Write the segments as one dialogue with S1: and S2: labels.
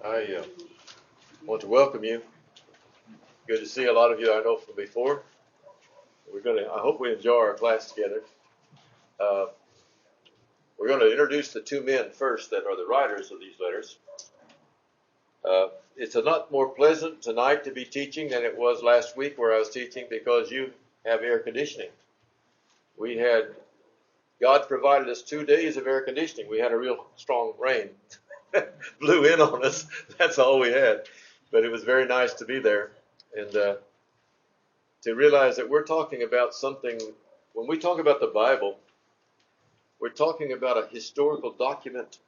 S1: I want to welcome you. Good to see a lot of you I know from before. I hope we enjoy our class together. Uh, we're going to introduce the two men first that are the writers of these letters. It's a lot more pleasant tonight to be teaching than it was last week where I was teaching because you have air conditioning. God provided us 2 days of air conditioning. We had a real strong rain. Blew in on us. That's all we had. But it was very nice to be there and to realize that we're talking about something. When we talk about the Bible, we're talking about a historical document.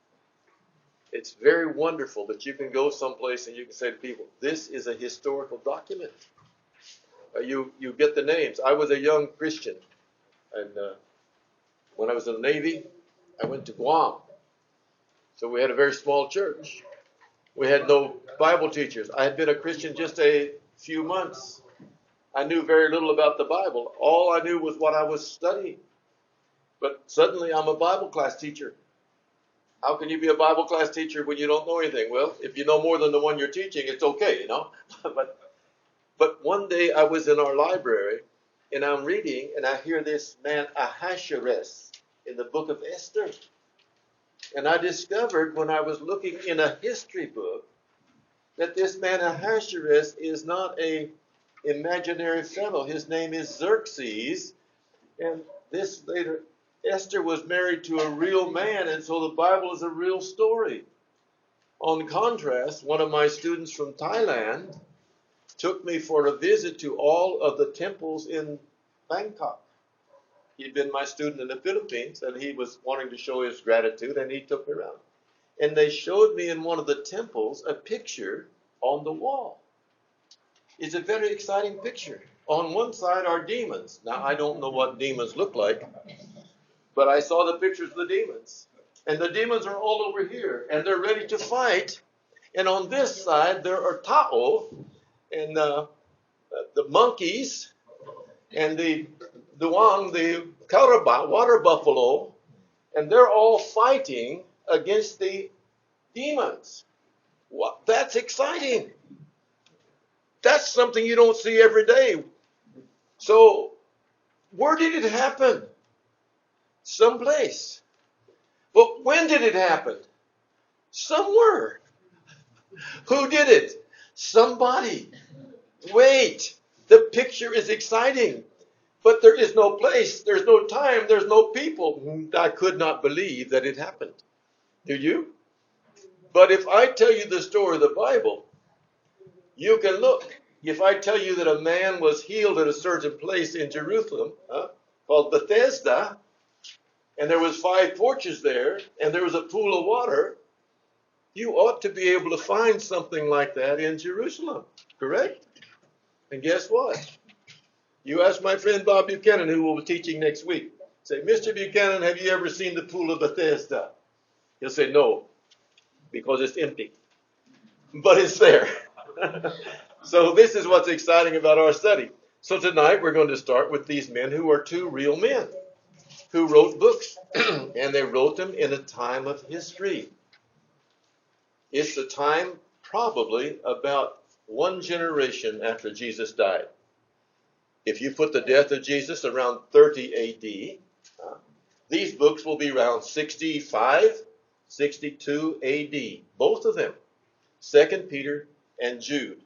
S1: It's very wonderful that you can go someplace and you can say to people, this is a historical document. You get the names. I was a young Christian, and when I was in the Navy, I went to Guam. So we had a very small church. We had no Bible teachers. I had been a Christian just a few months. I knew very little about the Bible. All I knew was what I was studying. But suddenly I'm a Bible class teacher. How can you be a Bible class teacher when you don't know anything? Well, if you know more than the one you're teaching, it's okay, you know. But one day I was in our library, and I'm reading, and I hear this man Ahasuerus in the book of Esther. And I discovered when I was looking in a history book that this man Ahasuerus is not a imaginary fellow. His name is Xerxes, and this later Esther was married to a real man, and so the Bible is a real story. On contrast, one of my students from Thailand took me for a visit to all of the temples in Bangkok. He'd been my student in the Philippines, and he was wanting to show his gratitude, and he took me around. And they showed me in one of the temples a picture on the wall. It's a very exciting picture. On one side are demons. Now, I don't know what demons look like, but I saw the pictures of the demons. And the demons are all over here, and they're ready to fight. And on this side, there are Tao, and the monkeys, and the Duang, the Karaba, water buffalo, and they're all fighting against the demons. That's exciting. That's something you don't see every day. So, where did it happen? Someplace. But when did it happen? Somewhere. Who did it? Somebody. Wait. The picture is exciting. But there is no place. There's no time. There's no people. I could not believe that it happened. Do you? But if I tell you the story of the Bible, you can look. If I tell you that a man was healed at a certain place in Jerusalem, called Bethesda, and there was 5 porches there, and there was a pool of water, you ought to be able to find something like that in Jerusalem, correct? And guess what? You ask my friend Bob Buchanan, who will be teaching next week, say, Mr. Buchanan, have you ever seen the pool of Bethesda? He'll say, no, because it's empty. But it's there. So this is what's exciting about our study. So tonight we're going to start with these men who are 2 real men who wrote books. And they wrote them in a time of history. It's a time probably about 1 generation after Jesus died. If you put the death of Jesus around 30 A.D., these books will be around 65, 62 A.D., both of them, 2 Peter and Jude.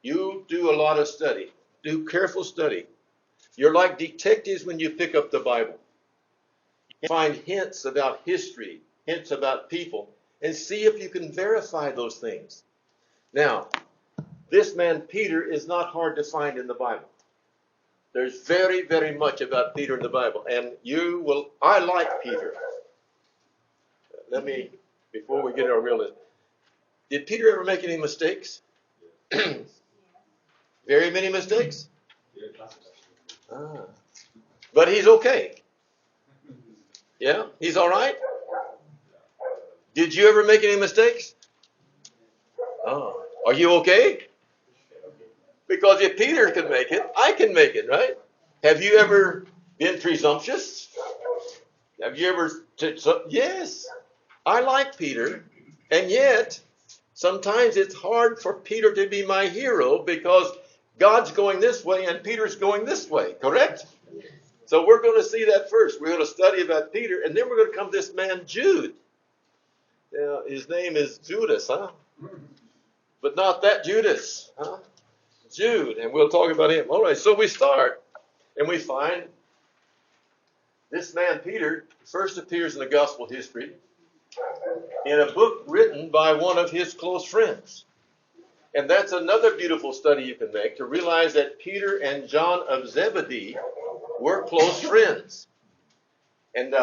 S1: You do a lot of study. Do careful study. You're like detectives when you pick up the Bible. You find hints about history, hints about people, and see if you can verify those things. Now, this man Peter is not hard to find in the Bible. There's very, very much about Peter in the Bible. And I like Peter. Before we get our real list, did Peter ever make any mistakes? Very many mistakes? But he's okay. Yeah? He's all right? Did you ever make any mistakes? Oh. Are you okay? Because if Peter can make it, I can make it, right? Have you ever been presumptuous? Have you ever... Yes. I like Peter, and yet Sometimes it's hard for Peter to be my hero because God's going this way and Peter's going this way, correct? So we're going to see that first. We're going to study about Peter, and then we're going to come to this man, Jude. His name is Judas, huh? But not that Judas, huh? Jude, and we'll talk about him. All right, so we start, and we find this man, Peter, first appears in the gospel history in a book written by one of his close friends. And that's another beautiful study you can make, to realize that Peter and John of Zebedee were close friends. And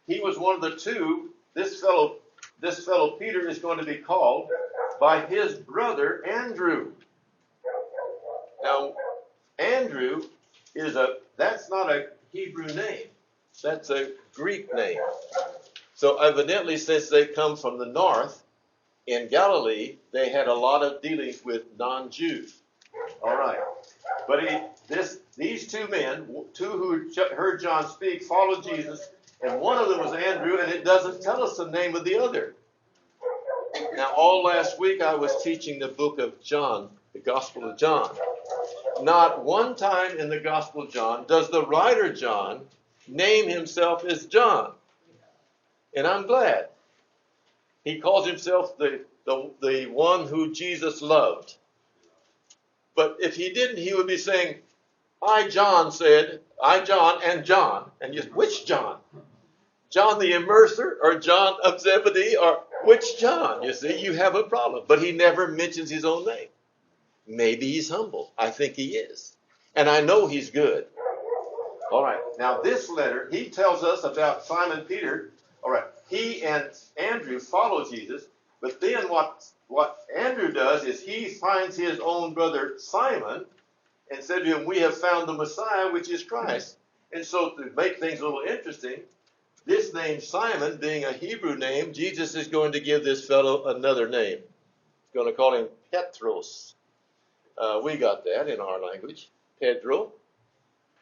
S1: he was one of the two. This fellow Peter is going to be called by his brother Andrew. Now, Andrew that's not a Hebrew name. That's a Greek name. So evidently, since they come from the north, in Galilee, they had a lot of dealings with non-Jews. All right. But these two men, two who heard John speak, followed Jesus, and one of them was Andrew, and it doesn't tell us the name of the other. Now, all last week I was teaching the book of John, the Gospel of John. Not one time in the Gospel of John does the writer John name himself as John. And I'm glad. He calls himself the one who Jesus loved. But if he didn't, he would be saying, I, John, and John. And just, which John? John the Immerser, or John of Zebedee, or which John? You see, you have a problem. But he never mentions his own name. Maybe he's humble. I think he is. And I know he's good. All right. Now, this letter, he tells us about Simon Peter. All right. He and Andrew follow Jesus. But then what Andrew does is he finds his own brother Simon and said to him, we have found the Messiah, which is Christ. And so to make things a little interesting, this name Simon being a Hebrew name, Jesus is going to give this fellow another name. He's going to call him Petros. We got that in our language. Pedro.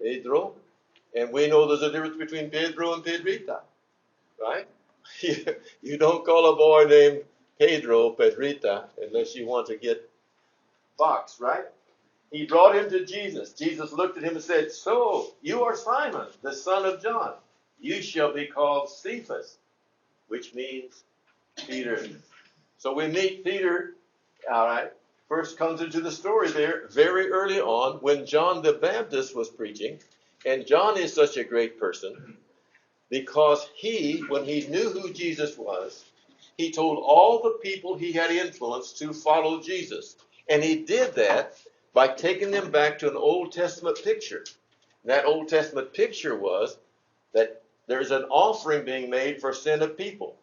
S1: And we know there's a difference between Pedro and Pedrita. Right? You don't call a boy named Pedro, Pedrita, unless you want to get boxed, right? He brought him to Jesus. Jesus looked at him and said, so, you are Simon, the son of John. You shall be called Cephas, which means Peter. So we meet Peter, all right, first comes into the story there very early on when John the Baptist was preaching. And John is such a great person because when he knew who Jesus was, he told all the people he had influenced to follow Jesus. And he did that by taking them back to an Old Testament picture. That Old Testament picture was that there's an offering being made for sin of people.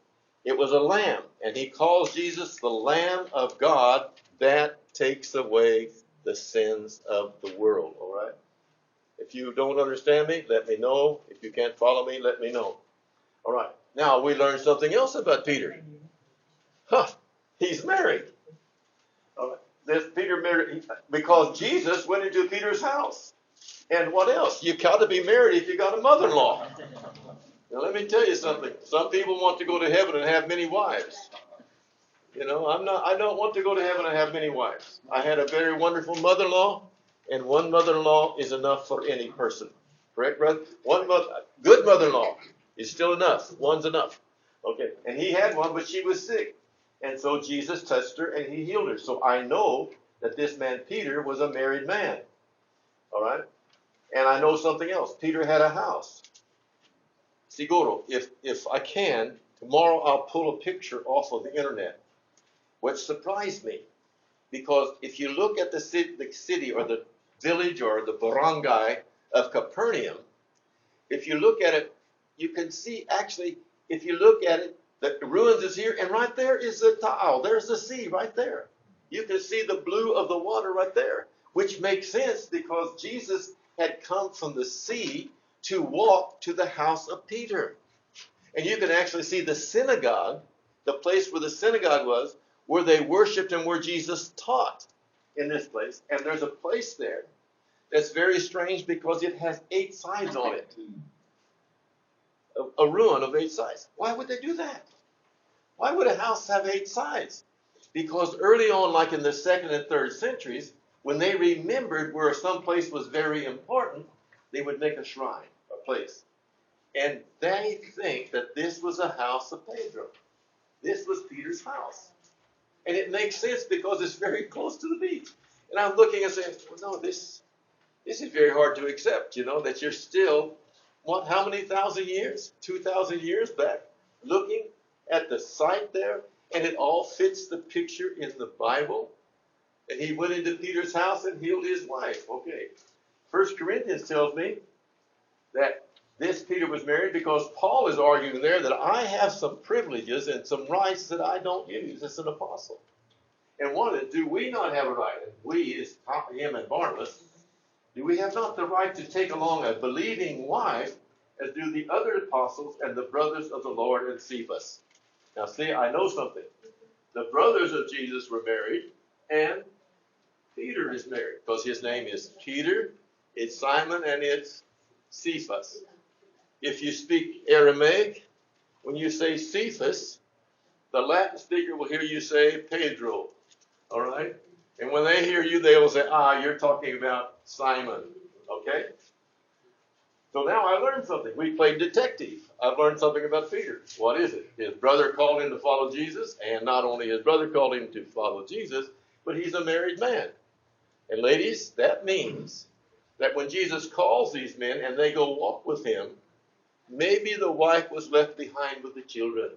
S1: It was a lamb, and he calls Jesus the Lamb of God that takes away the sins of the world, all right? If you don't understand me, let me know. If you can't follow me, let me know. All right. Now, we learned something else about Peter. He's married. All right. This Peter married because Jesus went into Peter's house. And what else? You got to be married if you got a mother-in-law. Now, let me tell you something. Some people want to go to heaven and have many wives. You know, I don't want to go to heaven and have many wives. I had a very wonderful mother-in-law, and one mother-in-law is enough for any person. Correct, brother? Good mother-in-law is still enough. One's enough. Okay. And he had one, but she was sick. And so Jesus touched her and he healed her. So I know that this man Peter was a married man. All right? And I know something else. Peter had a house. Siguro, if I can, tomorrow I'll pull a picture off of the internet, which surprised me. Because if you look at the city or the village or the barangay of Capernaum, if you look at it, you can see actually, if you look at it, the ruins is here, and right there is the Taal. There's the sea right there. You can see the blue of the water right there, which makes sense because Jesus had come from the sea to walk to the house of Peter. And you can actually see the synagogue, the place where the synagogue was, where they worshipped and where Jesus taught in this place. And there's a place there that's very strange because it has 8 sides on it. A ruin of 8 sides. Why would they do that? Why would a house have 8 sides? Because early on, like in the 2nd and 3rd centuries, when they remembered where some place was very important, they would make a shrine, a place. And they think that this was a house of Pedro. This was Peter's house. And it makes sense because it's very close to the beach. And I'm looking and saying, well, no, this is very hard to accept, that you're still, how many thousand years? 2,000 years back, looking at the site there, and it all fits the picture in the Bible. And he went into Peter's house and healed his wife. Okay. 1 Corinthians tells me that this Peter was married because Paul is arguing there that I have some privileges and some rights that I don't use as an apostle. And one of it, do we not have a right? And we is him and Barnabas. Do we have not the right to take along a believing wife as do the other apostles and the brothers of the Lord and Cephas? Now see, I know something. The brothers of Jesus were married, and Peter is married because his name is Peter, it's Simon, and it's Cephas. If you speak Aramaic, when you say Cephas, the Latin speaker will hear you say Pedro. All right? And when they hear you, they will say, you're talking about Simon. Okay? So now I learned something. We played detective. I've learned something about Peter. What is it? His brother called him to follow Jesus, and not only his brother called him to follow Jesus, but he's a married man. And ladies, that means that when Jesus calls these men and they go walk with him, maybe the wife was left behind with the children.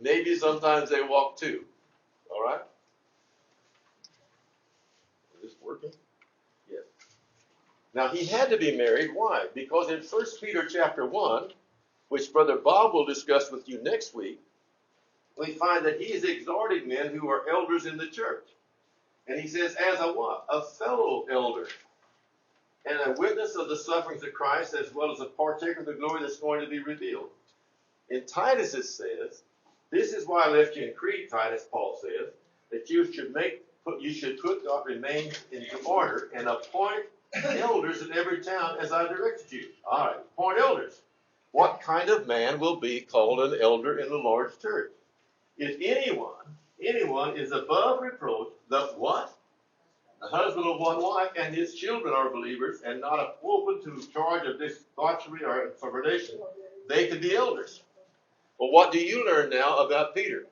S1: Maybe sometimes they walk too. All right? Is this working? Yes. Now, he had to be married. Why? Because in 1 Peter chapter 1, which Brother Bob will discuss with you next week, we find that he is exhorting men who are elders in the church. And he says, as a what? A fellow elder. And a witness of the sufferings of Christ, as well as a partaker of the glory that's going to be revealed. In Titus it says, this is why I left you in Crete, Titus, Paul says, that you should put God remains into order and appoint elders in every town as I directed you. All right, appoint elders. What kind of man will be called an elder in the Lord's church? If anyone is above reproach, the what? The husband of one wife, and his children are believers, and not open to charge of debauchery or subordination, they could be elders. Well, what do you learn now about Peter?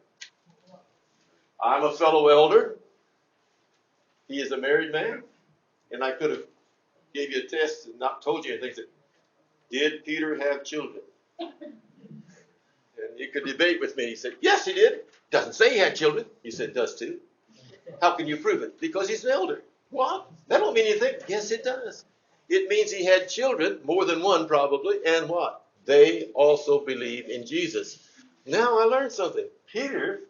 S1: I'm a fellow elder. He is a married man. And I could have gave you a test and not told you anything. Did Peter have children? And you could debate with me. He said, yes, he did. Doesn't say he had children. You said, does too. How can you prove it? Because he's an elder. What? That don't mean anything. Yes, it does. It means he had children, more than one probably, and what? They also believe in Jesus. Now I learned something. Peter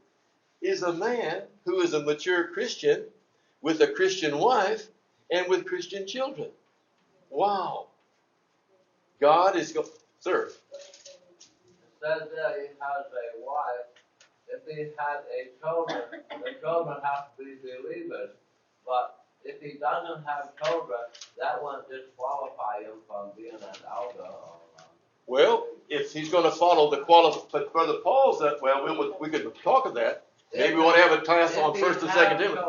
S1: is a man who is a mature Christian with a Christian wife and with Christian children. Wow. God is going... Sir?
S2: It says that he has a wife. If he had a children, the children have to be believers. But if he doesn't have children, that won't disqualify him from being an elder.
S1: Well, if he's going to follow the but Brother Paul said, well, we could talk of that. Maybe we want to have a class on 1st and 2nd Timothy.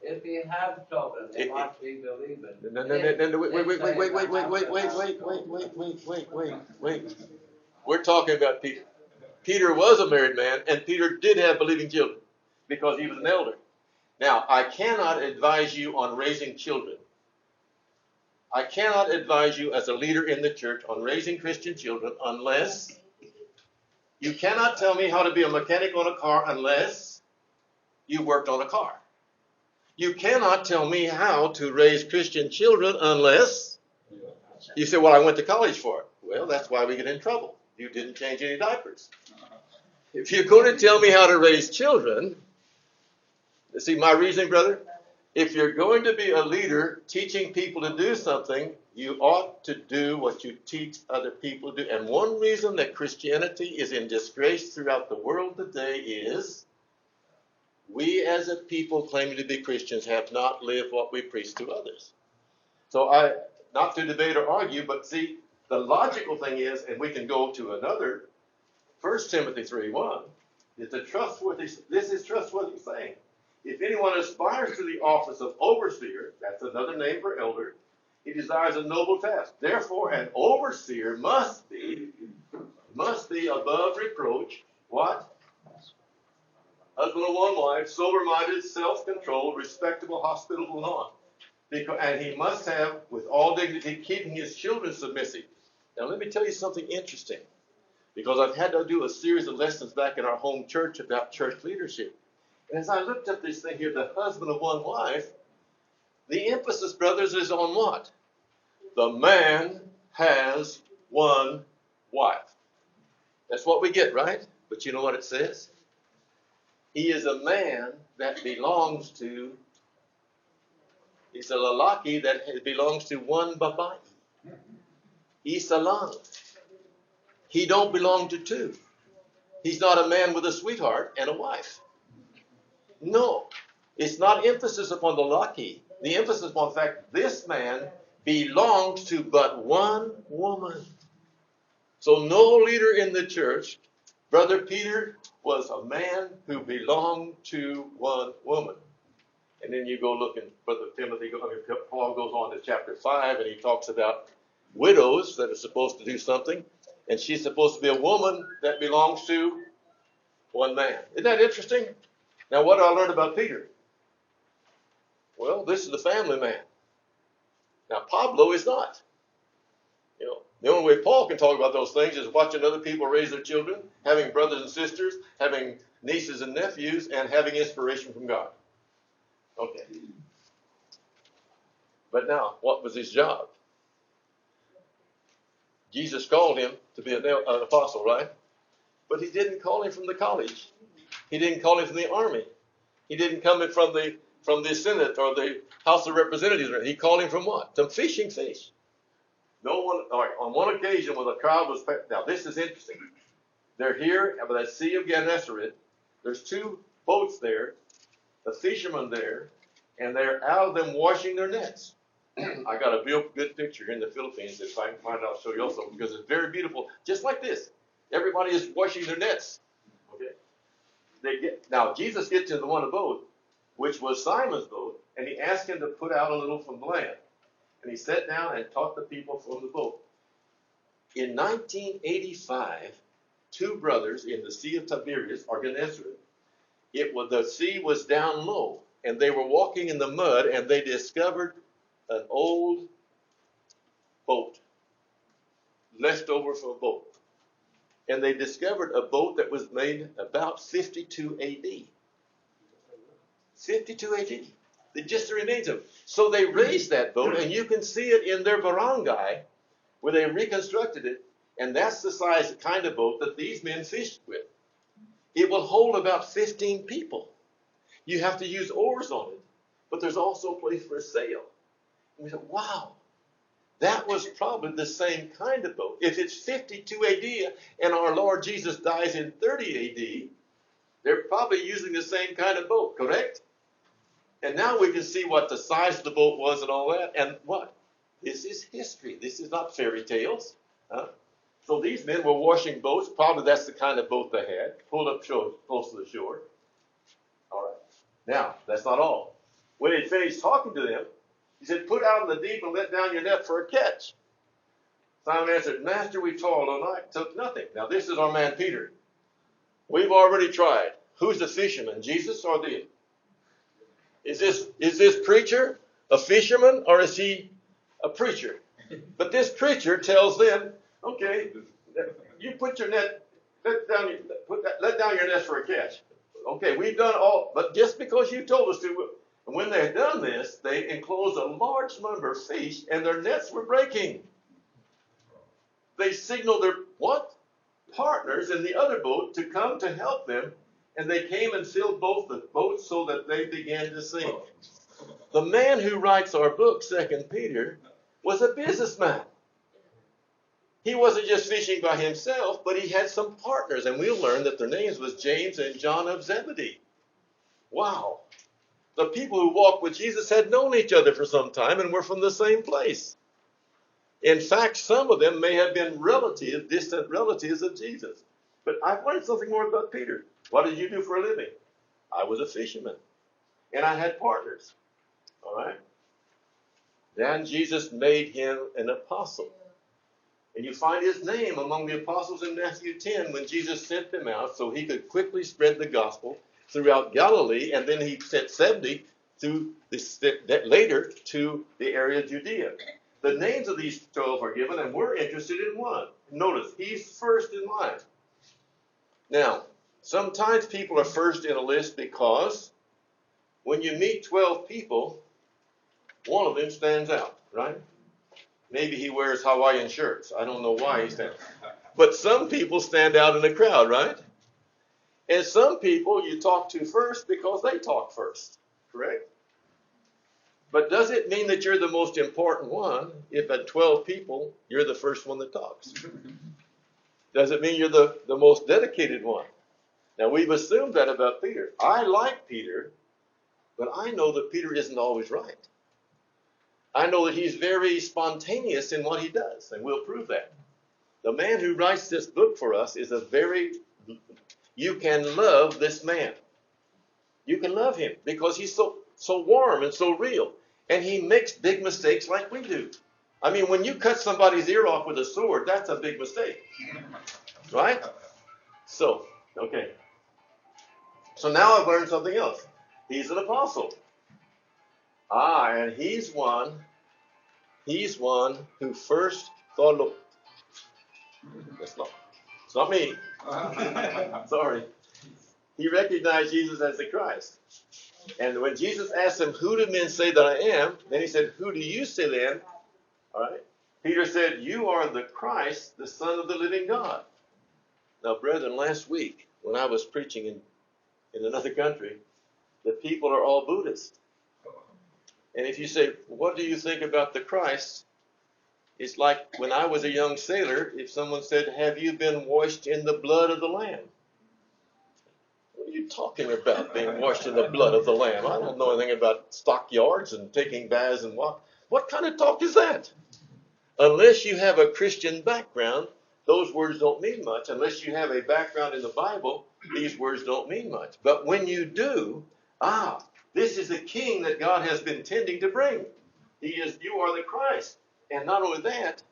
S2: If he has children, they must be believers.
S1: Wait. We're talking about Peter. Peter was a married man, and Peter did have believing children because he was an elder. Now, I cannot advise you on raising children. I cannot advise you as a leader in the church on raising Christian children unless you cannot tell me how to be a mechanic on a car unless you worked on a car. You cannot tell me how to raise Christian children unless you say, well, I went to college for it. Well, that's why we get in trouble. You didn't change any diapers. If you're going to tell me how to raise children, see my reasoning, brother? If you're going to be a leader teaching people to do something, you ought to do what you teach other people to do. And one reason that Christianity is in disgrace throughout the world today is we as a people claiming to be Christians have not lived what we preach to others. So not to debate or argue, but see, the logical thing is, and we can go to another, 1 Timothy 3:1, It's a trustworthy, this is trustworthy saying. If anyone aspires to the office of overseer, that's another name for elder, he desires a noble task. Therefore, an overseer must be above reproach. What? Husband of one wife, sober-minded, self-controlled, respectable, hospitable, and on. And he must have, with all dignity, keeping his children submissive. Now, let me tell you something interesting, because I've had to do a series of lessons back in our home church about church leadership. And as I looked up this thing here, the husband of one wife, the emphasis, brothers, is on what? The man has one wife. That's what we get, right? But you know what it says? He is a man that belongs to, he's a lalaki that belongs to one babai. He's a lang. He don't belong to two. He's not a man with a sweetheart and a wife. No, it's not emphasis upon the lucky. The emphasis upon the fact this man belongs to but one woman. So no leader in the church, Brother Peter was a man who belonged to one woman. And then you go look in Brother Timothy, Paul goes on to chapter 5 and he talks about widows that are supposed to do something. And she's supposed to be a woman that belongs to one man. Isn't that interesting? Now, what do I learn about Peter? Well, this is the family man. Now, Pablo is not. You know, the only way Paul can talk about those things is watching other people raise their children, having brothers and sisters, having nieces and nephews, and having inspiration from God. Okay. But now, what was his job? Jesus called him to be an apostle, right? But he didn't call him from the college. He didn't call him from the army. He didn't come in from the Senate or the House of Representatives. He called him from what? From fishing fish. No one. All right, on one occasion, when the crowd was, now this is interesting. They're here at the Sea of Gennesaret. There's two boats there, the fishermen there, and they're out of them washing their nets. I got a real good picture in the Philippines. If I can find it, I'll show you also, because it's very beautiful. Just like this. Everybody is washing their nets. Okay. Now, Jesus gets into one boat, which was Simon's boat, and he asked him to put out a little from the land. And he sat down and taught the people from the boat. In 1985, two brothers in the Sea of Tiberias, or Gennesaret, the sea was down low, and they were walking in the mud, and they discovered an old boat, left over from a boat. And they discovered a boat that was made about 52 AD. 52 AD. Just the remains of it. So they raised that boat, and you can see it in their barangay, where they reconstructed it, and that's the size, kind of boat that these men fished with. It will hold about 15 people. You have to use oars on it, but there's also a place for a sail. And we said, wow, that was probably the same kind of boat. If it's 52 AD and our Lord Jesus dies in 30 AD, they're probably using the same kind of boat, correct? And now we can see what the size of the boat was and all that. And what? This is history. This is not fairy tales. So these men were washing boats. Probably that's the kind of boat they had. Pulled up close to the shore. All right. Now, that's not all. When he finished talking to them, he said, put out in the deep and let down your net for a catch. Simon answered, Master, we toiled all night, took nothing. Now, this is our man Peter. We've already tried. Who's the fisherman, Jesus or them? Is this preacher a fisherman, or is he a preacher? But this preacher tells them, okay, you put your net, let down your net for a catch. Okay, we've done all, but just because you told us to. And when they had done this, they enclosed a large number of fish, and their nets were breaking. They signaled their partners in the other boat to come to help them, and they came and filled both the boats so that they began to sink. The man who writes our book, 2 Peter, was a businessman. He wasn't just fishing by himself, but he had some partners, and we'll learn that their names was James and John of Zebedee. Wow. The people who walked with Jesus had known each other for some time and were from the same place. In fact, some of them may have been distant relatives of Jesus. But I've learned something more about Peter. What did you do for a living? I was a fisherman. And I had partners. All right? Then Jesus made him an apostle. And you find his name among the apostles in Matthew 10 when Jesus sent them out so he could quickly spread the gospel throughout Galilee, and then he sent 70 later to the area of Judea. The names of these 12 are given, and we're interested in one. Notice, he's first in line. Now, sometimes people are first in a list because when you meet 12 people, one of them stands out, right? Maybe he wears Hawaiian shirts. I don't know why he stands. But some people stand out in the crowd, right? And some people you talk to first because they talk first, correct? But does it mean that you're the most important one if at 12 people you're the first one that talks? Does it mean you're the most dedicated one? Now, we've assumed that about Peter. I like Peter, but I know that Peter isn't always right. I know that he's very spontaneous in what he does, and we'll prove that. The man who writes this book for us is you can love this man. You can love him because he's so warm and so real. And he makes big mistakes like we do. I mean, when you cut somebody's ear off with a sword, that's a big mistake. Right? So, okay. So now I've learned something else. He's an apostle. And he's one who first thought of, it's not me. Sorry. He recognized Jesus as the Christ. And when Jesus asked him, who do men say that I am? Then he said, who do you say then? All right. Peter said, you are the Christ, the Son of the living God. Now, brethren, last week when I was preaching in another country, the people are all Buddhist. And if you say, what do you think about the Christ? It's like when I was a young sailor, if someone said, have you been washed in the blood of the Lamb? What are you talking about, being washed in the blood of the Lamb? I don't know anything about stockyards and taking baths and what. What kind of talk is that? Unless you have a Christian background, those words don't mean much. Unless you have a background in the Bible, these words don't mean much. But when you do, this is the king that God has been tending to bring. You are the Christ. And not only that,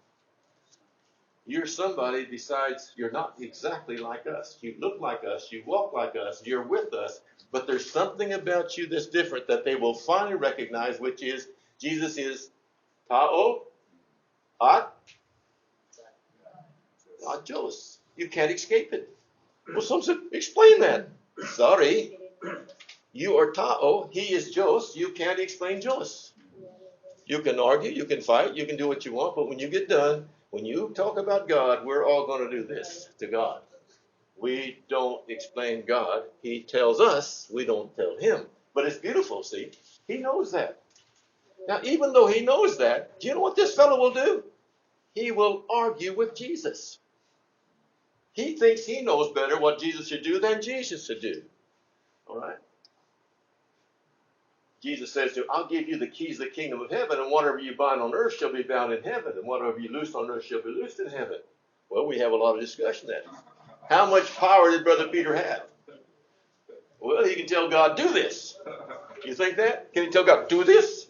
S1: you're somebody besides, you're not exactly like us. You look like us, you walk like us, you're with us, but there's something about you that's different that they will finally recognize, which is Jesus is Ta'o, Jos. You can't escape it. Well, some said, explain that. Sorry. You are Ta'o, he is Jos, you can't explain Jos. You can argue, you can fight, you can do what you want, but when you get done, when you talk about God, we're all going to do this to God. We don't explain God. He tells us, we don't tell him. But it's beautiful, see? He knows that. Now, even though he knows that, do you know what this fellow will do? He will argue with Jesus. He thinks he knows better what Jesus should do than Jesus should do. All right? Jesus says to him, I'll give you the keys of the kingdom of heaven, and whatever you bind on earth shall be bound in heaven, and whatever you loose on earth shall be loosed in heaven. Well, we have a lot of discussion there. How much power did Brother Peter have? Well, he can tell God, do this. You think that? Can he tell God, do this?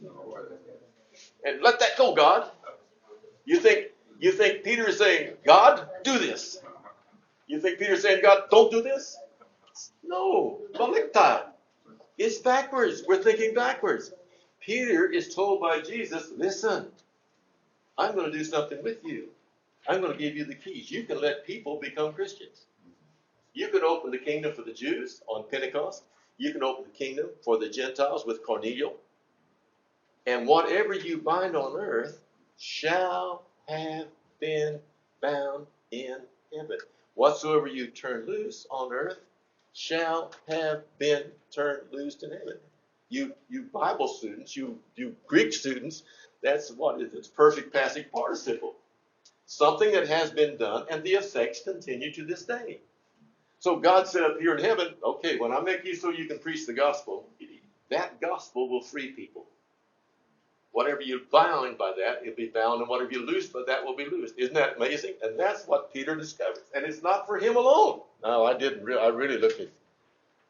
S1: And let that go, God. You think Peter is saying, God, do this? You think Peter is saying, God, don't do this? No. Balikta. It's backwards. We're thinking backwards. Peter is told by Jesus, listen, I'm going to do something with you. I'm going to give you the keys. You can let people become Christians. You can open the kingdom for the Jews on Pentecost. You can open the kingdom for the Gentiles with Cornelius. And whatever you bind on earth shall have been bound in heaven. Whatsoever you turn loose on earth shall have been turned loose in heaven. You Bible students, you Greek students, that's what it is. It's perfect passive participle. Something that has been done, and the effects continue to this day. So God said up here in heaven, okay, when I make you so you can preach the gospel, that gospel will free people. Whatever you bound by that, it'll be bound, and whatever you loose by that will be loosed. Isn't that amazing? And that's what Peter discovers. And it's not for him alone. No, I really looked at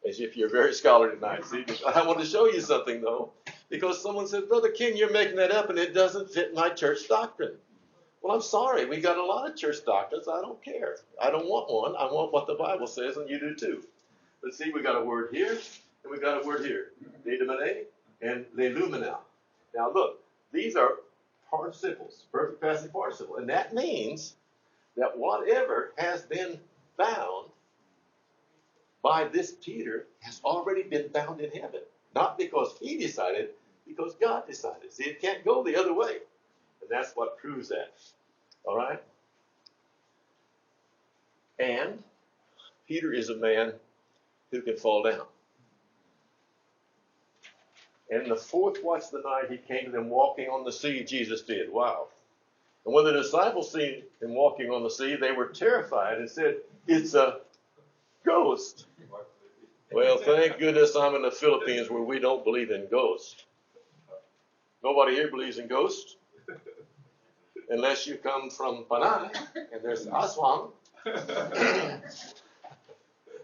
S1: As if you're very scholarly tonight. See, I want to show you something, though, because someone said, Brother King, you're making that up, and it doesn't fit my church doctrine. Well, I'm sorry. We got a lot of church doctrines. I don't care. I don't want one. I want what the Bible says, and you do too. But see, we got a word here, and we got a word here. Dedimene and leluminal. Now, look, these are participles, perfect passive participle. And that means that whatever has been bound by this Peter has already been bound in heaven. Not because he decided, because God decided. See, it can't go the other way. And that's what proves that. All right? And Peter is a man who can fall down. And in the fourth watch of the night, he came to them walking on the sea, Jesus did. Wow. And when the disciples seen him walking on the sea, they were terrified and said, it's a ghost. Well, thank goodness I'm in the Philippines where we don't believe in ghosts. Nobody here believes in ghosts. Unless you come from Panay, and there's Aswan.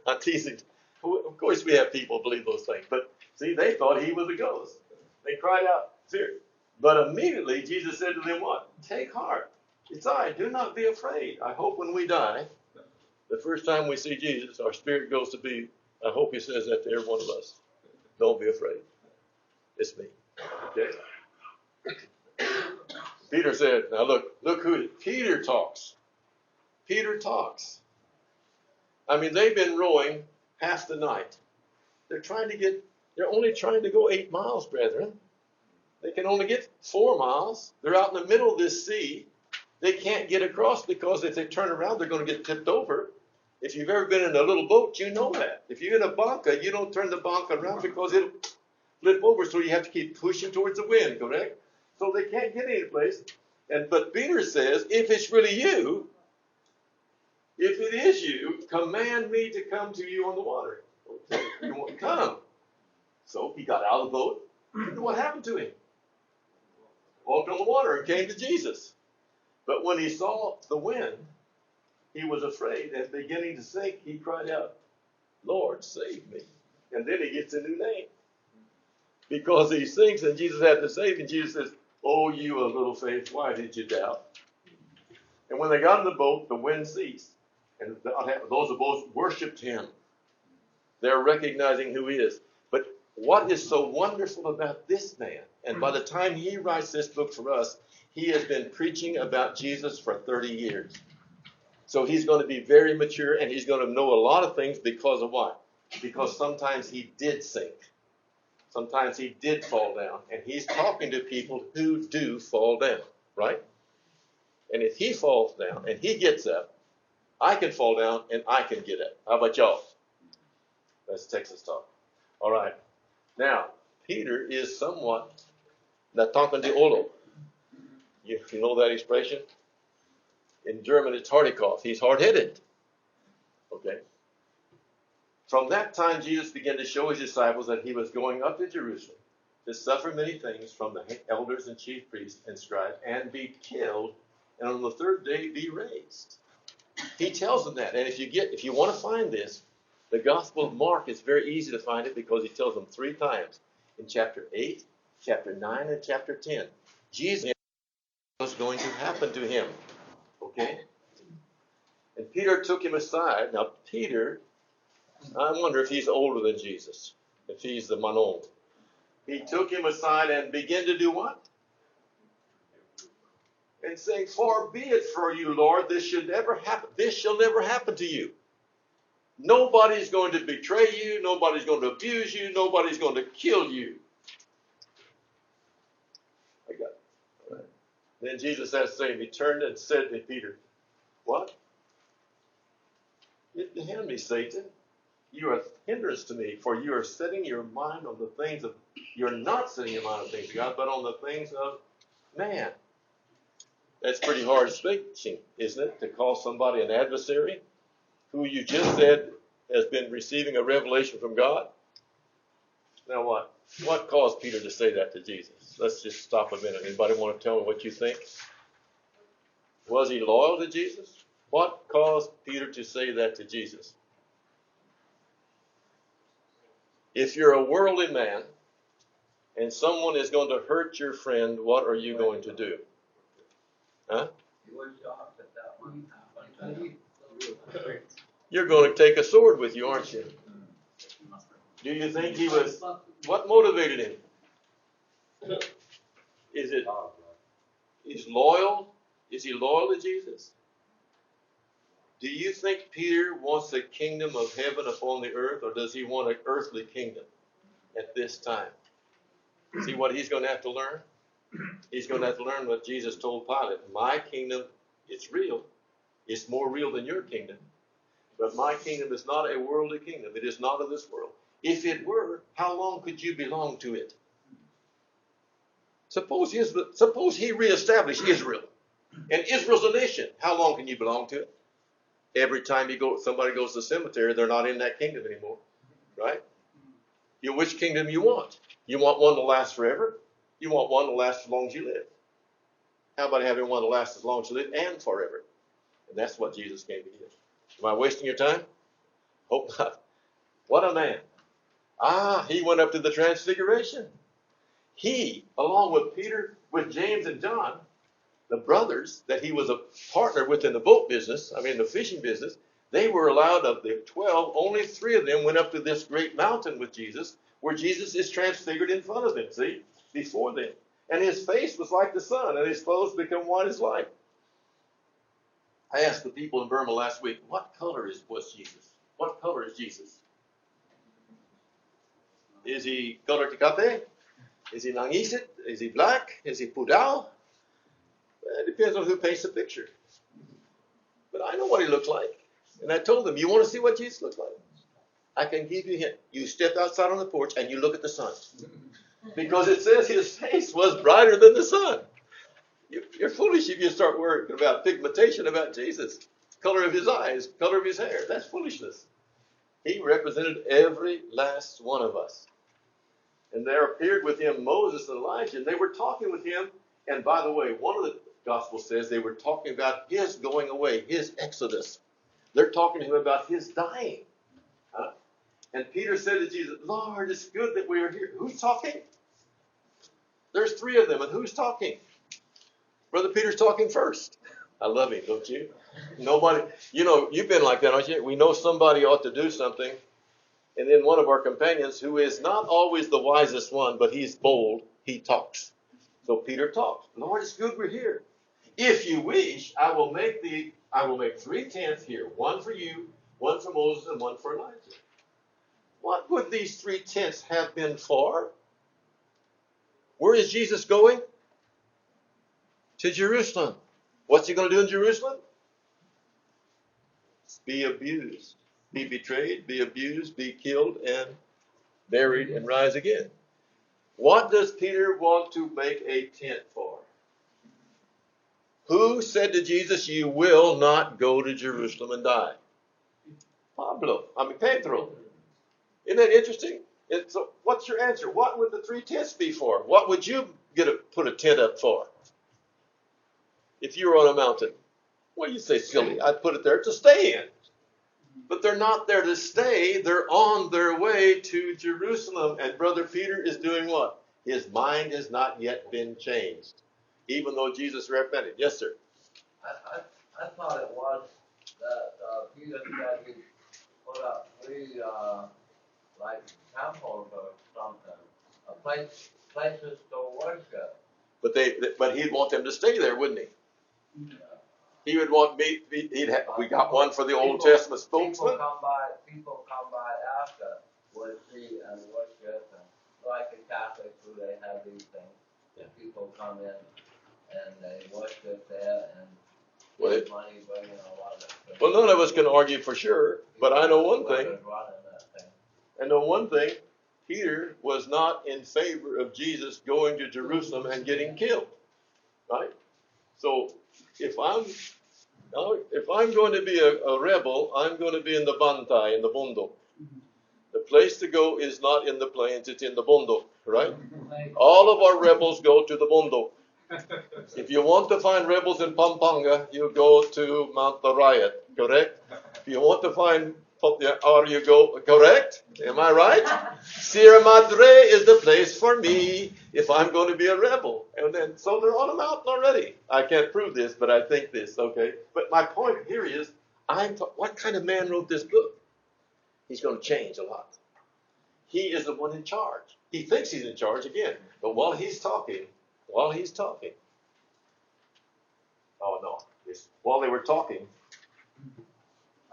S1: I'm teasing. Of course we have people believe those things. But see, they thought he was a ghost. They cried out, fear. But immediately Jesus said to them what? Take heart. It's I. Do not be afraid. I hope when we die, the first time we see Jesus, our spirit goes to be, I hope he says that to every one of us. Don't be afraid. It's me. Okay? Peter said, now look who Peter talks. Peter talks. I mean, they've been rowing half the night. They're only trying to go 8 miles, brethren. They can only get 4 miles. They're out in the middle of this sea. They can't get across because if they turn around, they're going to get tipped over. If you've ever been in a little boat, you know that. If you're in a banca, you don't turn the banca around because it'll flip over, so you have to keep pushing towards the wind, correct? So they can't get any place. But Peter says, if it's really you, if it is you, command me to come to you on the water. Okay, you want to come. So he got out of the boat. And what happened to him? Walked on the water and came to Jesus. But when he saw the wind, he was afraid, and beginning to sink, he cried out, Lord, save me. And then he gets a new name. Because he sinks, and Jesus had to save him. Jesus says, oh, you of little faith, why did you doubt? And when they got in the boat, the wind ceased. And those of both worshipped him. They're recognizing who he is. But what is so wonderful about this man, and by the time he writes this book for us, he has been preaching about Jesus for 30 years. So he's going to be very mature, and he's going to know a lot of things because of what? Because sometimes he did sink. Sometimes he did fall down. And he's talking to people who do fall down, right? And if he falls down and he gets up, I can fall down and I can get up. How about y'all? That's Texas talk. All right. Now, Peter is somewhat natankan de olo. You know that expression? In German, it's hardikoff. He's hard-headed. Okay. From that time, Jesus began to show his disciples that he was going up to Jerusalem to suffer many things from the elders and chief priests and scribes and be killed, and on the third day be raised. He tells them that. And if you want to find this, the Gospel of Mark is very easy to find it because he tells them 3 times. In chapter 8, chapter 9, and chapter 10. Jesus was going to happen to him. Okay? And Peter took him aside. Now, Peter, I wonder if he's older than Jesus, if he's the manon. He took him aside and began to do what? And saying, far be it for you, Lord, this should never happen. This shall never happen to you. Nobody's going to betray you. Nobody's going to abuse you. Nobody's going to kill you. I got it. All right. Then Jesus has to say, he turned and said to Peter, what? Get behind me, Satan. You are a hindrance to me, for you are setting your mind on the things of, you're not setting your mind on the things of God, but on the things of man. That's pretty hard speaking, isn't it? To call somebody an adversary who you just said has been receiving a revelation from God. Now what? What caused Peter to say that to Jesus? Let's just stop a minute. Anybody want to tell me what you think? Was he loyal to Jesus? What caused Peter to say that to Jesus? If you're a worldly man and someone is going to hurt your friend, what are you going to do? Huh? You're going to take a sword with you, aren't you? Do you think he was, what motivated him? Is it, he's loyal? Is he loyal to Jesus? Do you think Peter wants the kingdom of heaven upon the earth, or does he want an earthly kingdom at this time? See what he's going to have to learn? He's going to have to learn what Jesus told Pilate. My kingdom, it's real. It's more real than your kingdom. But my kingdom is not a worldly kingdom. It is not of this world. If it were, how long could you belong to it? Suppose he reestablished Israel. And Israel's a nation. How long can you belong to it? Every time somebody goes to the cemetery, they're not in that kingdom anymore. Right? Which kingdom you want? You want one to last forever? You want one to last as long as you live? How about having one to last as long as you live and forever? And that's what Jesus came to give. Am I wasting your time? Hope not. What a man. He went up to the transfiguration. He, along with Peter, with James and John, the brothers that he was a partner with in the boat business, the fishing business, they were allowed, of the 12, only 3 of them went up to this great mountain with Jesus, where Jesus is transfigured in front of them, see, before them. And his face was like the sun, and his clothes become white as light. I asked the people in Burma last week, what color was Jesus? What color is Jesus? Is he color ticate? Is he nangisit? Is he black? Is he pudao? It depends on who paints the picture. But I know what he looks like. And I told them, you want to see what Jesus looks like? I can give you a hint. You step outside on the porch and you look at the sun. Because it says his face was brighter than the sun. You're foolish if you start worrying about pigmentation about Jesus. Color of his eyes, color of his hair. That's foolishness. He represented every last one of us. And there appeared with him Moses and Elijah, and they were talking with him. And by the way, one of the Gospels says they were talking about his going away, his exodus. They're talking to him about his dying. And Peter said to Jesus, Lord, it's good that we are here. Who's talking? There's 3 of them, and who's talking? Brother Peter's talking first. I love him, don't you? Nobody, you've been like that, aren't you? We know somebody ought to do something, and then one of our companions, who is not always the wisest one, but he's bold, he talks. So Peter talks. Lord, it's good we're here. If you wish, I will make 3 tents here, one for you, one for Moses, and one for Elijah. What would these 3 tents have been for? Where is Jesus going? To Jerusalem. What's he going to do in Jerusalem? Be abused, be betrayed, be abused, be killed, and buried, and rise again. What does Peter want to make a tent for? Who said to Jesus, you will not go to Jerusalem and die? Pedro. Isn't that interesting? So what's your answer? What would the 3 tents be for? What would you put a tent up for? If you were on a mountain. Well, you say, silly, I'd put it there to stay in. But they're not there to stay. They're on their way to Jerusalem. And Brother Peter is doing what? His mind has not yet been changed, even though Jesus repented. Yes, sir.
S2: I thought it was that Peter said he put up 3 like temples or something, places to worship.
S1: But he'd want them to stay there, wouldn't he? Yeah. He would want me. We got one for the Old Testament spokesman.
S2: People come by after would see and worship, and like the Catholics, who they have these things. Yeah. People come in and they worship there and give money, bring in a lot of things.
S1: Well, none of us can argue for sure, but I know one thing. I know one thing. Peter was not in favor of Jesus going to Jerusalem and getting killed, right? So if I'm going to be a rebel, I'm going to be in the Bantai, in the Bondo. The place to go is not in the plains, it's in the Bondo, right? All of our rebels go to the Bondo. If you want to find rebels in Pampanga, you go to Mount Arayat, correct? If you want to find Are you correct? Am I right? Sierra Madre is the place for me if I'm going to be a rebel. And then, so they're on a mountain already. I can't prove this, but I think this, okay? But my point here is, what kind of man wrote this book? He's going to change a lot. He is the one in charge. He thinks he's in charge again. But while he's talking, oh no, while they were talking,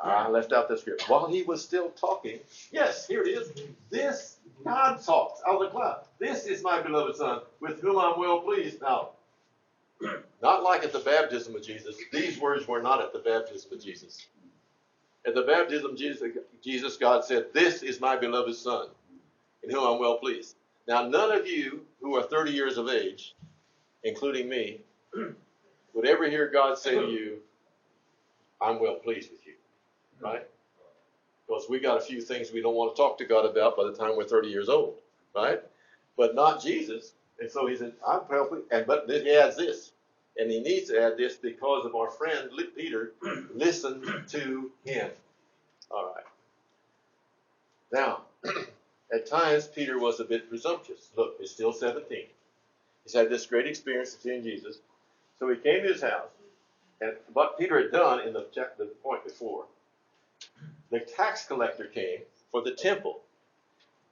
S1: I left out the script. While he was still talking, yes, here it is. This, God talks out of the cloud. This is my beloved Son, with whom I'm well pleased. Now, not like at the baptism of Jesus. These words were not at the baptism of Jesus. At the baptism of Jesus, God said, this is my beloved Son, in whom I'm well pleased. Now, none of you who are 30 years of age, including me, would ever hear God say to you, I'm well pleased with you. Right? Because we got a few things we don't want to talk to God about by the time we're 30 years old. Right? But not Jesus. And so he said, I'm well pleased. But then he adds this. And he needs to add this because of our friend Peter. Listen to him. All right. Now, at times, Peter was a bit presumptuous. Look, he's still 17. He's had this great experience of seeing Jesus. So he came to his house. And what Peter had done in the point before, the tax collector came for the temple.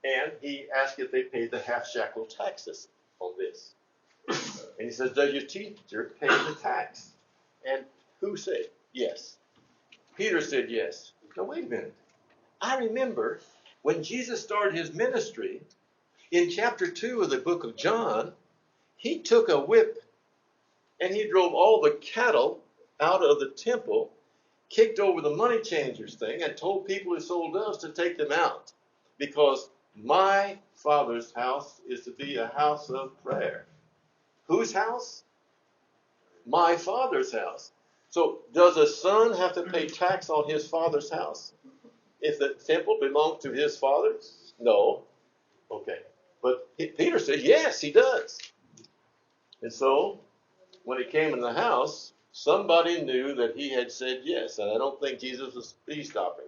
S1: And he asked if they paid the half-shekel taxes on this. And he says, does your teacher pay the tax? And who said yes? Peter said yes. Now, wait a minute. I remember when Jesus started his ministry, in chapter 2 of the book of John, he took a whip and he drove all the cattle out of the temple, kicked over the money changers thing, and told people who sold doves to take them out. Because my Father's house is to be a house of prayer. Whose house? My Father's house. So does a son have to pay tax on his father's house if the temple belongs to his father? No. Okay. But Peter said, yes, he does. And so when he came in the house, somebody knew that he had said yes. And I don't think Jesus was pleased stopping.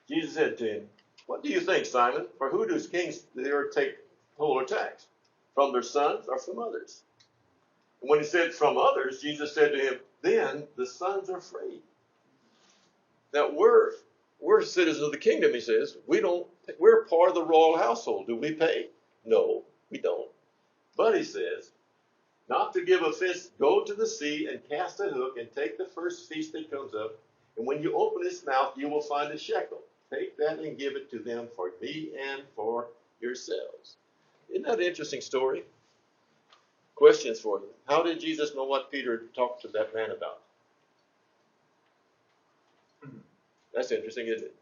S1: Jesus said to him, what do you think, Simon? For who do kings there take toll or tax? From their sons or from others? And when he said from others, Jesus said to him, then the sons are free. Now we're citizens of the kingdom, he says. We're part of the royal household. Do we pay? No, we don't. But he says, not to give offense, go to the sea and cast a hook and take the first fish that comes up. And when you open its mouth, you will find a shekel. Take that and give it to them for me and for yourselves. Isn't that an interesting story? Questions for you. How did Jesus know what Peter talked to that man about? That's interesting, isn't it?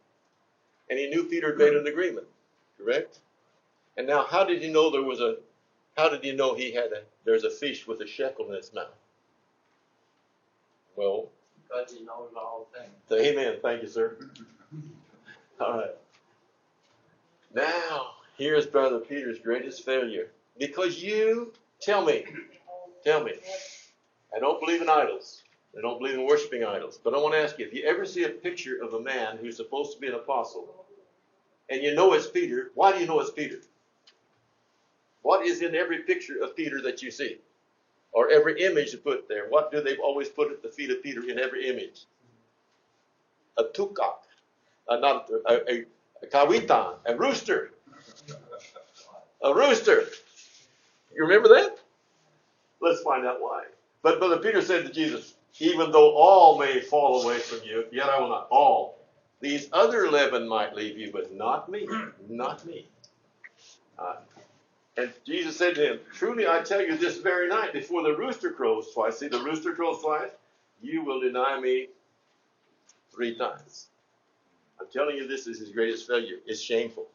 S1: And he knew Peter had made an agreement, correct? And now, how did he know there's a fish with a shekel in its mouth? Well,
S2: Because he knows all things.
S1: Amen. Thank you, sir. All right. Now, here's Brother Peter's greatest failure. Because tell me, I don't believe in idols. I don't believe in worshiping idols. But I want to ask you, if you ever see a picture of a man who's supposed to be an apostle, and you know it's Peter, why do you know it's Peter? What is in every picture of Peter that you see? Or every image you put there? What do they always put at the feet of Peter in every image? A tukak. Not a kawitan. A rooster. A rooster. You remember that? Let's find out why. But Brother Peter said to Jesus, even though all may fall away from you, yet I will not. All. These other 11 might leave you, but not me. Not me. And Jesus said to him, truly I tell you, this very night, before the rooster crows twice, see the rooster crows twice, you will deny me 3 times. I'm telling you, this is his greatest failure. It's shameful.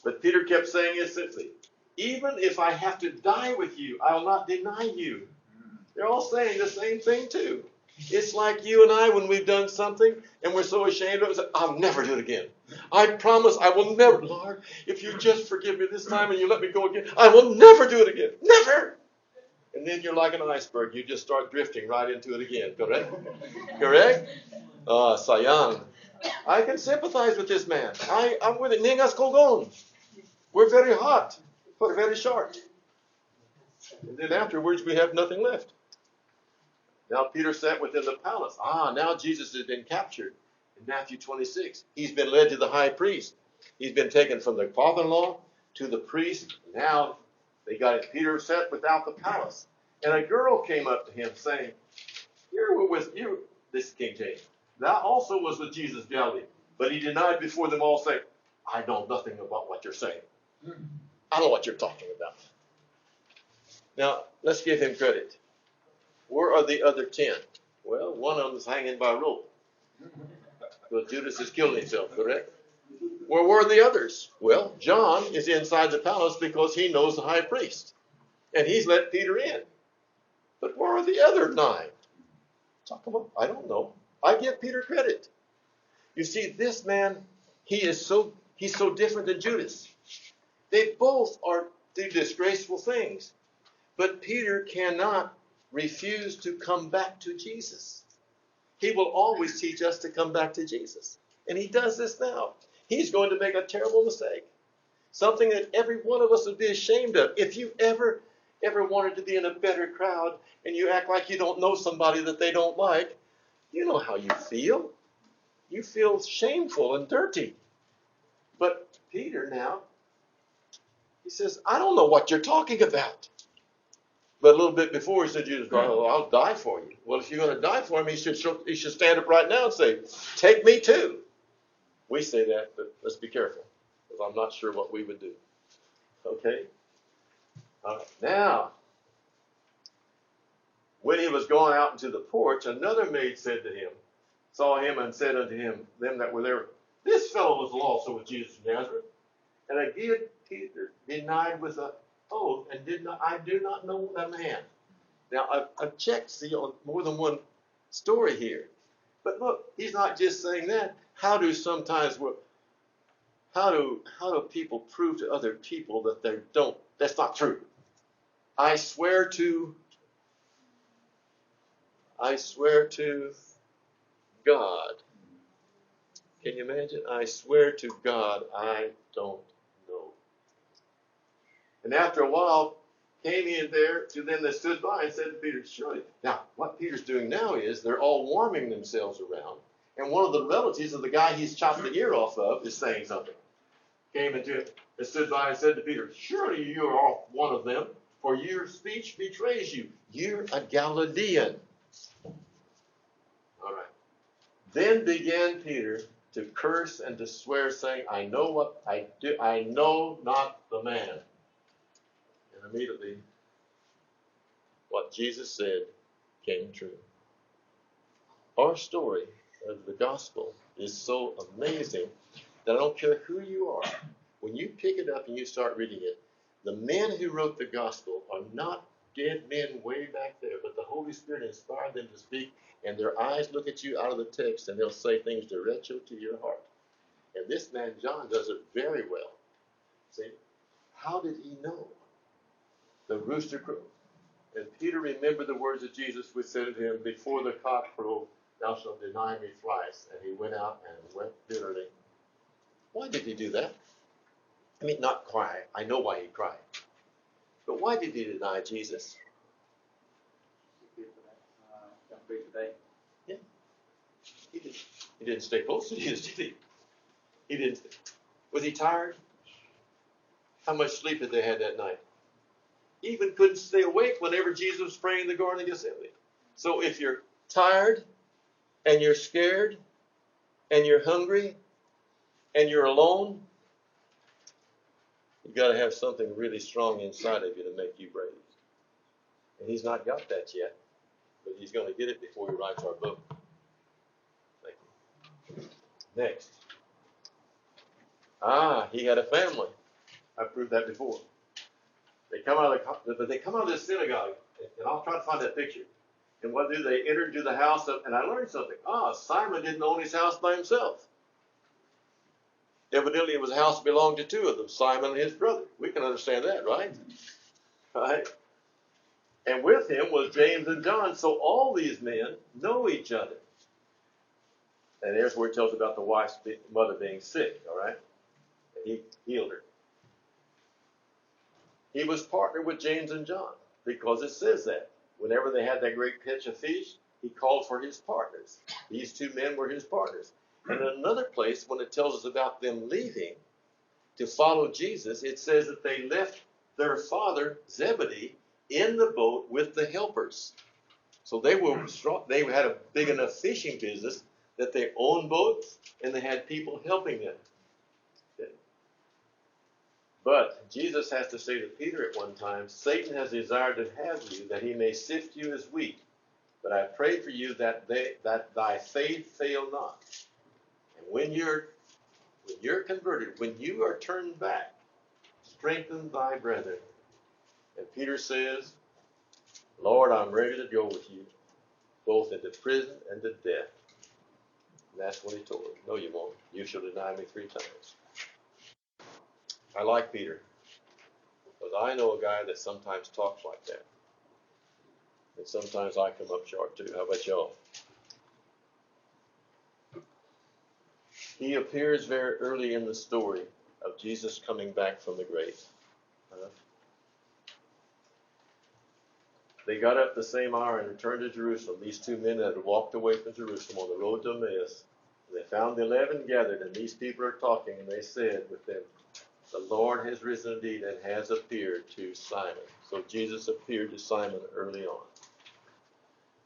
S1: But Peter kept saying instantly, even if I have to die with you, I will not deny you. They're all saying the same thing too. It's like you and I when we've done something and we're so ashamed of it. I'll never do it again. I promise I will never. Lord, if you just forgive me this time and you let me go again, I will never do it again. Never. And then you're like an iceberg. You just start drifting right into it again. Correct? Correct? Sayang. I can sympathize with this man. I'm with it. Ningas kogon. We're very hot, but very short. And then afterwards, we have nothing left. Now Peter sat within the palace. Now Jesus has been captured in Matthew 26. He's been led to the high priest. He's been taken from the father-in-law to the priest. Now they got Peter sat without the palace. And a girl came up to him saying, "You were with you," this is King James, "thou also was with Jesus of Galilee." But he denied before them all, saying, "I know nothing about what you're saying. I don't know what you're talking about." Now, let's give him credit. Where are the other 10? Well, one of them is hanging by a rope. Because Judas has killed himself, correct? Where were the others? Well, John is inside the palace because he knows the high priest. And he's let Peter in. But where are the other 9? Talk about, I don't know. I give Peter credit. You see, this man, he's so different than Judas. They both do disgraceful things. But Peter cannot refuse to come back to Jesus. He will always teach us to come back to Jesus. And he does this now. He's going to make a terrible mistake. Something that every one of us would be ashamed of. If you ever wanted to be in a better crowd and you act like you don't know somebody that they don't like, you know how you feel. You feel shameful and dirty. But Peter now, he says, "I don't know what you're talking about." But a little bit before he said, "Judas, I'll die for you." Well, if you're going to die for him, he should stand up right now and say, "Take me too." We say that, but let's be careful, because I'm not sure what we would do. Okay? Now, when he was going out into the porch, another maid saw him and said unto him, them that were there, "This fellow was also with Jesus of Nazareth." And again Peter denied with an oath, and I do not know the man. Now, I've checked, see, on more than one story here. But look, he's not just saying that. How do people prove to other people that they don't? That's not true. I swear to God. Can you imagine? I swear to God, I don't know. And after a while, came in there to them that stood by and said to Peter, "Surely." Now, what Peter's doing now is they're all warming themselves around. And one of the relatives of the guy he's chopped the ear off of is saying something. Came into it and stood by and said to Peter, "Surely you are one of them, for your speech betrays you. You're a Galilean." All right. Then began Peter to curse and to swear, saying, "I know what I do. I know not the man." And immediately, what Jesus said came true. Our story of the gospel is so amazing that I don't care who you are. When you pick it up and you start reading it, the men who wrote the gospel are not dead men way back there, but the Holy Spirit inspired them to speak, and their eyes look at you out of the text, and they'll say things direct to your heart. And this man, John, does it very well. See, how did he know? The rooster crowed. And Peter remembered the words of Jesus, which said to him, "Before the cock crow, thou shalt deny me thrice." And he went out and wept bitterly. Why did he do that? I mean, not cry. I know why he cried. But why did he deny Jesus? Yeah. He didn't stay close to Jesus, did he? He didn't. Was he tired? How much sleep had they had that night? He even couldn't stay awake whenever Jesus was praying in the Garden of Gethsemane. So if you're tired and you're scared and you're hungry and you're alone, you've got to have something really strong inside of you to make you brave. And he's not got that yet, but he's going to get it before he writes our book. Thank you. Next. He had a family. I proved that before. They come out of the synagogue, and I'll try to find that picture. And what do? They enter into the house of, and I learned something. Simon didn't own his house by himself. Evidently, it was a house that belonged to two of them, Simon and his brother. We can understand that, right? Right? And with him was James and John. So all these men know each other. And there's where it tells about the wife's mother being sick, all right? And he healed her. He was partnered with James and John because it says that. Whenever they had that great catch of fish, he called for his partners. These two men were his partners. And in another place, when it tells us about them leaving to follow Jesus, it says that they left their father, Zebedee, in the boat with the helpers. So they were strong. They had a big enough fishing business that they owned boats and they had people helping them. But Jesus has to say to Peter at one time, Satan has desired to have you that he may sift you as wheat. But I pray for you that thy faith fail not. And when you're converted, when you are turned back, strengthen thy brethren. And Peter says, Lord, I'm ready to go with you, both into prison and to death. And that's what he told him. No, you won't. You shall deny me 3 times. I like Peter, because I know a guy that sometimes talks like that. And sometimes I come up short too. How about y'all? He appears very early in the story of Jesus coming back from the grave. They got up the same hour and returned to Jerusalem. These 2 men had walked away from Jerusalem on the road to Emmaus. They found the 11 gathered, and these people are talking, and they said with them, the Lord has risen indeed and has appeared to Simon. So Jesus appeared to Simon early on.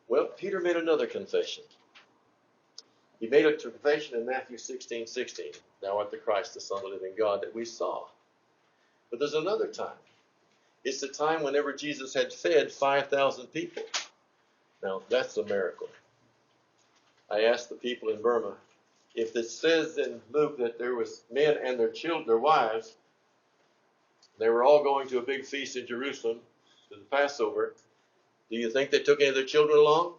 S1: Well, Peter made another confession. He made a confession in Matthew 16:16. Thou art the Christ, the Son of the living God, that we saw. But there's another time. It's the time whenever Jesus had fed 5,000 people. Now, that's a miracle. I asked the people in Burma, if it says in Luke that there was men and their children, their wives, they were all going to a big feast in Jerusalem, to the Passover, do you think they took any of their children along?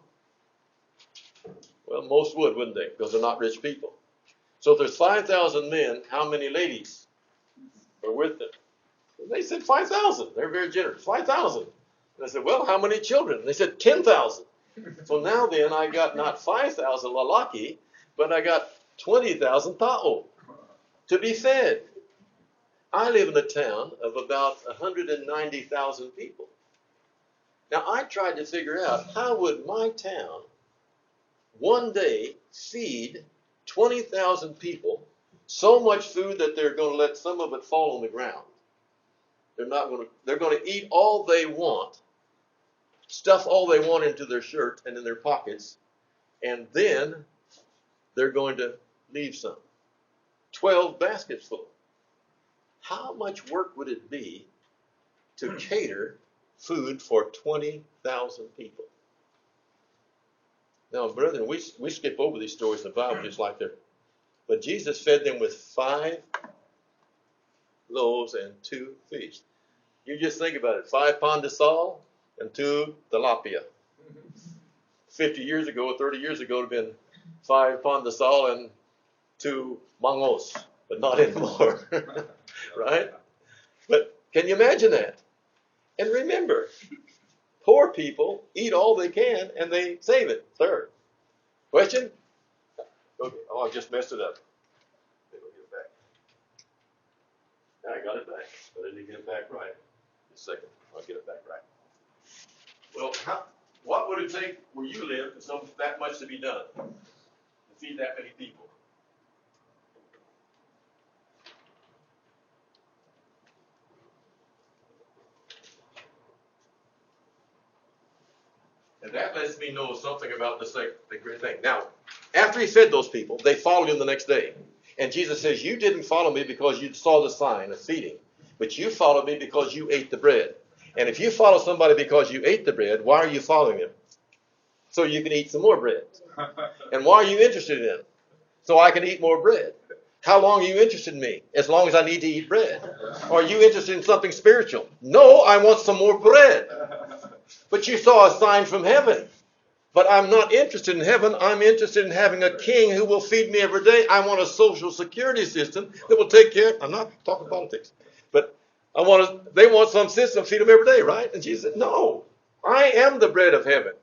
S1: Well, most would, wouldn't they? Because they're not rich people. So if there's 5,000 men, how many ladies are with them? And they said 5,000. They're very generous. 5,000. And I said, well, how many children? And they said 10,000. So now then, I got not 5,000 lalaki, but I got 20,000 ta'o to be fed. I live in a town of about 190,000 people. Now, I tried to figure out how would my town one day feed 20,000 people so much food that they're going to let some of it fall on the ground. They're going to eat all they want, stuff all they want into their shirt and in their pockets, and then they're going to leave some. 12 baskets full. How much work would it be to cater food for 20,000 people? Now, brethren, we skip over these stories in the Bible just like they're. But Jesus fed them with 5 loaves and 2 fish. You just think about it. 5 pan de sal and 2 tilapia. 50 years ago, 30 years ago, it would have been 5 pan de sal and 2 mangos, but not anymore. Right? But can you imagine that? And remember, poor people eat all they can and they save it. Third. Question? Okay. Oh, I just messed it up. Let me get it back. I got it back, but I didn't get it back right. Just a second. I'll get it back right. Well, what would it take where you live for that much to be done? To feed that many people? And that lets me know something about the great thing. Now, after he fed those people, they followed him the next day. And Jesus says, you didn't follow me because you saw the sign of feeding, but you followed me because you ate the bread. And if you follow somebody because you ate the bread, why are you following him? So you can eat some more bread. And why are you interested in him? So I can eat more bread. How long are you interested in me? As long as I need to eat bread. Are you interested in something spiritual? No, I want some more bread. But you saw a sign from heaven. But I'm not interested in heaven. I'm interested in having a king who will feed me every day. I want a social security system that will take care. I'm not talking politics. But they want some system to feed them every day, right? And Jesus said, no, I am the bread of heaven.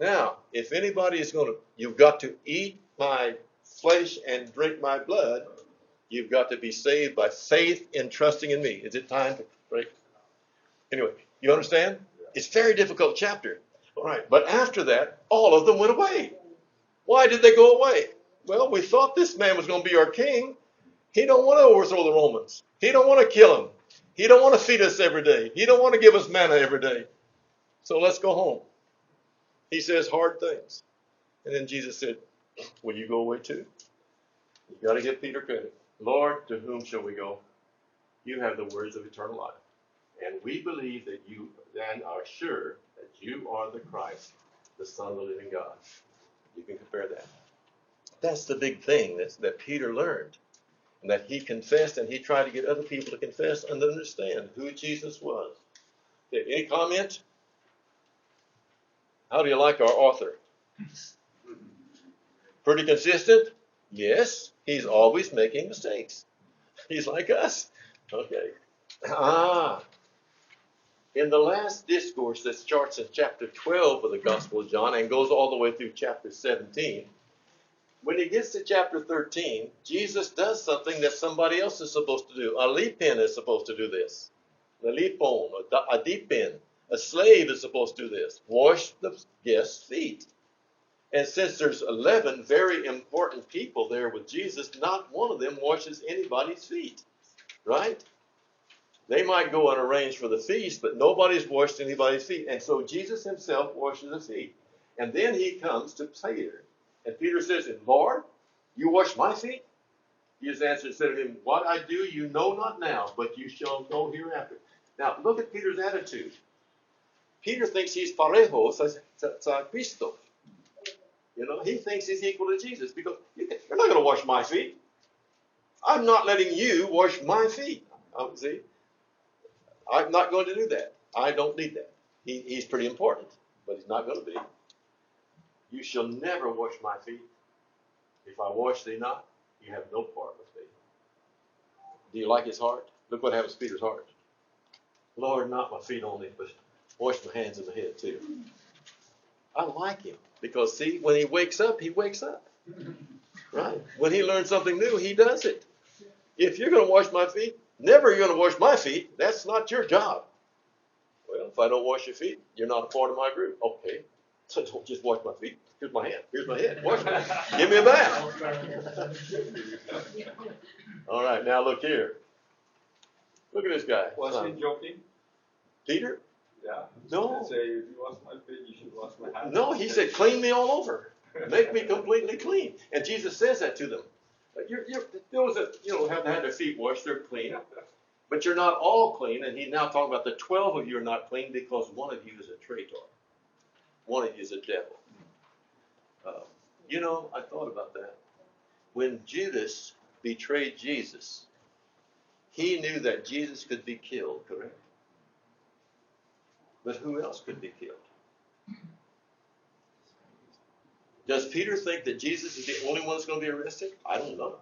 S1: Now, if anybody is you've got to eat my flesh and drink my blood. You've got to be saved by faith in trusting in me. Is it time to break? Anyway, you understand? It's a very difficult chapter. All right, but after that, all of them went away. Why did they go away? Well, we thought this man was going to be our king. He don't want to overthrow the Romans. He don't want to kill them. He don't want to feed us every day. He don't want to give us manna every day. So let's go home. He says hard things. And then Jesus said, will you go away too? You got to give Peter credit. Lord, to whom shall we go? You have the words of eternal life. And we believe that you then are sure that you are the Christ, the Son of the living God. You can compare that. That's the big thing that Peter learned. And that he confessed, and he tried to get other people to confess and understand who Jesus was. Okay, any comment? How do you like our author? Pretty consistent? Yes. He's always making mistakes. He's like us. Okay. In the last discourse that starts in chapter 12 of the Gospel of John and goes all the way through chapter 17, when he gets to chapter 13, Jesus does something that somebody else is supposed to do. A lepin is supposed to do this. A lepon, a dipin, a slave is supposed to do this. Wash the guest's feet. And since there's 11 very important people there with Jesus, not one of them washes anybody's feet. Right? They might go and arrange for the feast, but nobody's washed anybody's feet. And so Jesus himself washes the feet. And then he comes to Peter. And Peter says, Lord, you wash my feet? Jesus answered and said to him, what I do you know not now, but you shall know hereafter. Now, look at Peter's attitude. Peter thinks he's parejos a Cristo. You know, he thinks he's equal to Jesus because you're not going to wash my feet. I'm not letting you wash my feet. See, I'm not going to do that. I don't need that. He's pretty important, but he's not going to be. You shall never wash my feet. If I wash thee not, you have no part with me. Do you like his heart? Look what happens to Peter's heart. Lord, not my feet only, but wash my hands and my head too. I like him because, see, when he wakes up, he wakes up. Right? When he learns something new, he does it. If you're going to wash my feet, never you're going to wash my feet. That's not your job. Well, if I don't wash your feet, you're not a part of my group. Okay. So don't just wash my feet. Here's my hand. Here's my head. Wash me. Give me a bath. All right, now look here. Look at this guy.
S3: Was he joking?
S1: Peter?
S3: Yeah.
S1: No.
S3: Say, if you wash my feet, you should wash my hands.
S1: No, he said, clean me all over. Make me completely clean. And Jesus says that to them. Those that haven't had their feet washed, they're clean. But you're not all clean. And he's now talking about the 12 of you are not clean because one of you is a traitor. One of you is a devil. I thought about that. When Judas betrayed Jesus, he knew that Jesus could be killed, correct? But who else could be killed? Does Peter think that Jesus is the only one that's going to be arrested? I don't know.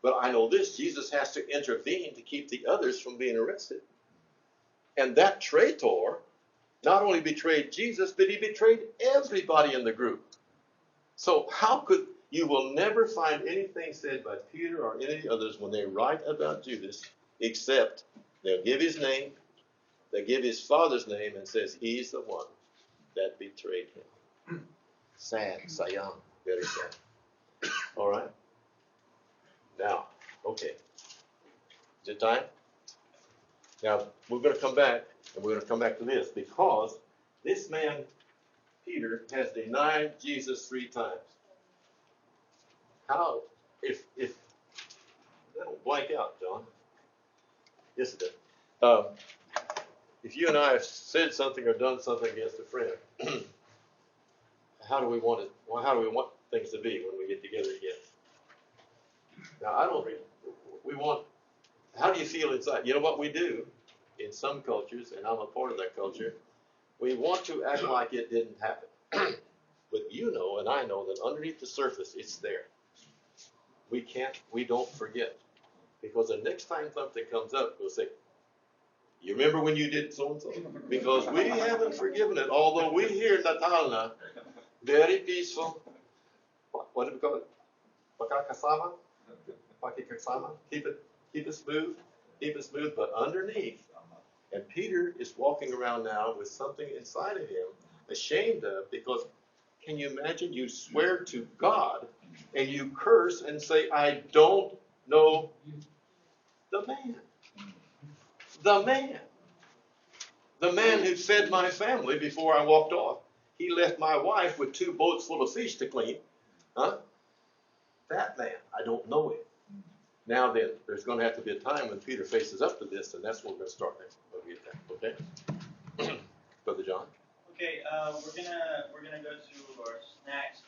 S1: But I know this, Jesus has to intervene to keep the others from being arrested. And that traitor not only betrayed Jesus, but he betrayed everybody in the group. So you will never find anything said by Peter or any others when they write about Judas, except they'll give his name, they give his father's name, and says he's the one that betrayed him. Sad, sayang, very sad. All right. Now, okay. Is it time? Now, we're going to come back, and we're going to come back to this, because this man, Peter, has denied Jesus 3 times. How, if that'll blank out, John. Yes, it does. If you and I have said something or done something against a friend, how do we want things to be when we get together again? Now, how do you feel inside? You know what we do in some cultures, and I'm a part of that culture, we want to act like it didn't happen. But and I know that underneath the surface, it's there. We don't forget. Because the next time something comes up, we'll say, you remember when you did so-and-so? Because we haven't forgiven it. Although we here in Natalna, very peaceful. what do we call it? Pakakasama? Pakikasama? Keep it smooth. Keep it smooth, but underneath. And Peter is walking around now with something inside of him, ashamed of, because can you imagine you swear to God and you curse and say, I don't know the man. The man. The man who fed my family before I walked off. He left my wife with 2 boats full of fish to clean. Huh? That man, I don't know him. Now then, there's going to have to be a time when Peter faces up to this, and that's when we're going to start next. Okay? Brother John?
S4: Okay, we're gonna go to our snacks.